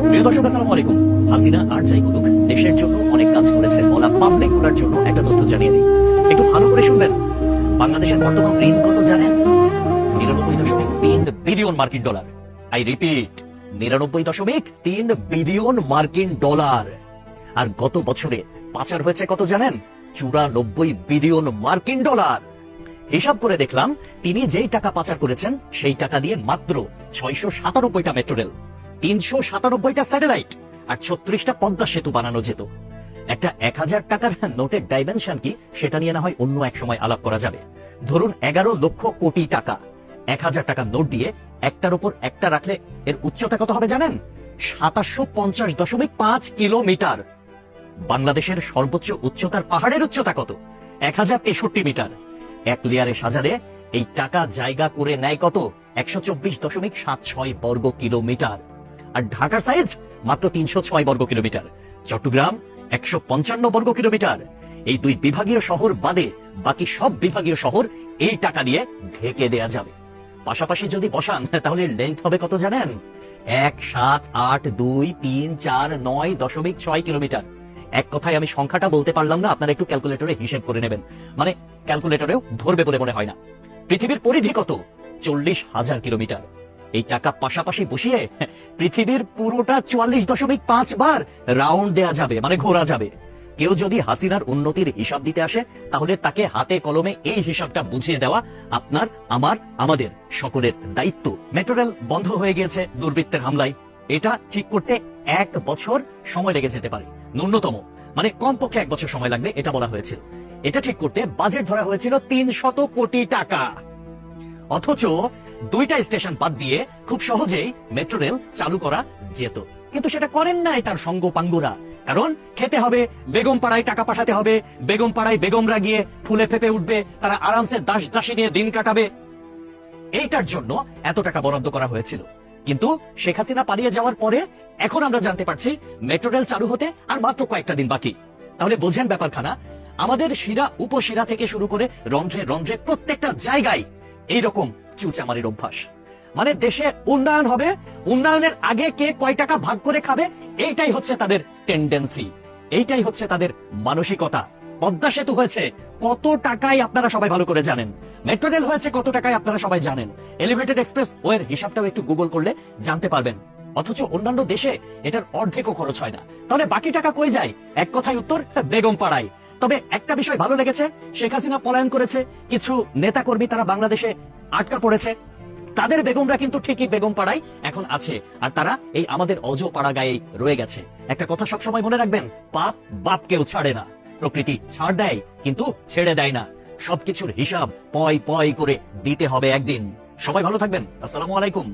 প্রিয় দর্শক, আসসালামু আলাইকুম। হাসিনা আর যাই বলুক, দেশের জন্য অনেক কাজ করেছে বলা পাবলিক গুলার জন্য একটা তথ্য জানিয়ে দিই, একটু ভালো করে শুনবেন। বাংলাদেশের বর্তমান ঋণ কত জানেন? 99.3 বিলিয়ন মার্কিন ডলার। আই রিপিট, 99.3 বিলিয়ন মার্কিন ডলার। আর গত বছরে পাচার হয়েছে কত জানেন? 94 বিলিয়ন মার্কিন ডলার। হিসাব করে দেখলাম, তিনি যেই টাকা পাচার করেছেন সেই টাকা দিয়ে মাত্র 697টা মেট্রো রেল, 397টা স্যাটেলাইট আর 36টা পদ্মা সেতু বানানো যেত। একটা 1000 টাকার নোটের ডাইমেনশন কি, সেটা নিয়ে না হয় অন্য এক সময় আলাপ করা যাবে। ধরুন 11 লক্ষ কোটি টাকা 1000 টাকার নোট দিয়ে একটার উপর একটা রাখলে এর উচ্চতা কত হবে জানেন? 2750.5 কিলোমিটার। বাংলাদেশের সর্বোচ্চ উচ্চতার পাহাড়ের উচ্চতা কত? 1063 মিটার। এক লেয়ারে সাজালে এই টাকা জায়গা করে নেয় কত? 124.76 বর্গ কিলোমিটার। আর ঢাকার সাইজ মাত্র 306 বর্গ কিলোমিটার, চট্টগ্রাম 155 বর্গ কিলোমিটার। এই দুই বিভাগীয় শহর বাদে বাকি সব বিভাগীয় শহর এই টাকা দিয়ে ঢেকে দেয়া যাবে। পাশাপাশি যদি বসান তাহলে লেন্থ হবে কত জানেন? 1782349.6 কিলোমিটার। এক কথায় আমি সংখ্যাটা বলতে পারলাম না, আপনারা একটু ক্যালকুলেটরে হিসেব করে নেবেন, মানে ক্যালকুলেটরেও ধরবে বলে মনে হয় না। পৃথিবীর পরিধি কত? 40,000 কিলোমিটার। এই টাকা পাশাপাশি বসিয়ে পৃথিবীর পুরোটা 44.5 বার রাউন্ড দেয়া যাবে, মানে ঘোরা যাবে। কেউ যদি হাসিনার উন্নতির হিসাব দিতে আসে, তাহলে তাকে হাতে কলমে এই হিসাবটা বুঝিয়ে দেওয়া আপনার, আমার, আমাদের সকলের দায়িত্ব। মেট্রো রেল বন্ধ হয়ে গিয়েছে দুর্বৃত্তের হামলায়। এটা ঠিক করতে 1 বছর সময় লেগে যেতে পারে, ন্যূনতম, মানে কমপক্ষে 1 বছর সময় লাগবে এটা বলা হয়েছিল। এটা ঠিক করতে বাজেট ধরা হয়েছিল 300 কোটি টাকা। অথচ 2টা স্টেশন বাদ দিয়ে খুব সহজেই মেট্রো রেল চালু করা যেত, কিন্তু সেটা করেন নাই তার সঙ্গ পাঙ্গুরা। কারণ খেতে হবে, বেগম পাড়ায় টাকা পাঠাতে হবে, বেগম পাড়ায় বেগমরা গিয়ে ফুলে ফেপে উঠবে, তারা আরামসে দাস দাসী নিয়ে দিন কাটাবে। এইটার জন্য এত টাকা বরাদ্দ করা হয়েছিল। কিন্তু শেখ হাসিনা পালিয়ে যাওয়ার পরে এখন আমরা জানতে পারছি মেট্রো রেল চালু হতে আর মাত্র কয়েকটা দিন বাকি। তাহলে বোঝেন ব্যাপারখানা। আমাদের শিরা উপশিরা থেকে শুরু করে রন্ধ্রে রন্ধ্রে প্রত্যেকটা জায়গায় এইরকম চুচামারির অভ্যাস। মানে দেশে উন্নয়ন হবে, উন্নয়নের আগে কে কয় টাকা ভাগ করে খাবে, এইটাই হচ্ছে তাদের টেন্ডেন্সি, এইটাই হচ্ছে তাদের মানসিকতা। পদ্মা সেতু হয়েছে কত টাকায় আপনারা সবাই ভালো করে জানেন। মেট্রো রেল হয়েছে কত টাকায় আপনারা সবাই জানেন। এলিভেটেড এক্সপ্রেস ওয়ের হিসাবটাও একটু গুগল করলে জানতে পারবেন। অথচ অন্যান্য দেশে এটার অর্ধেকও খরচ হয় না। তাহলে বাকি টাকা কই যায়? এক কথায় উত্তর, বেগম পাড়ায়। তবে একটা বিষয় ভালো লেগেছে, শেখ হাসিনা পলায়ন করেছে, কিছু নেতা কর্মী তারা বাংলাদেশে আটকা পড়েছে, তাদের বেগমরা কিন্তু ঠিকই বেগম পাড়ায় এখন আছে, আর তারা এই আমাদের অজ পাড়া গায়ে রয়ে গেছে। একটা কথা সবসময় মনে রাখবেন, পাপ বাপকেও ছাড়ে না। প্রকৃতি ছাড় দেয় কিন্তু ছেড়ে দেয় না। সবকিছুর হিসাব পয় পয় করে দিতে হবে একদিন। সবাই ভালো থাকবেন। আসসালামু আলাইকুম।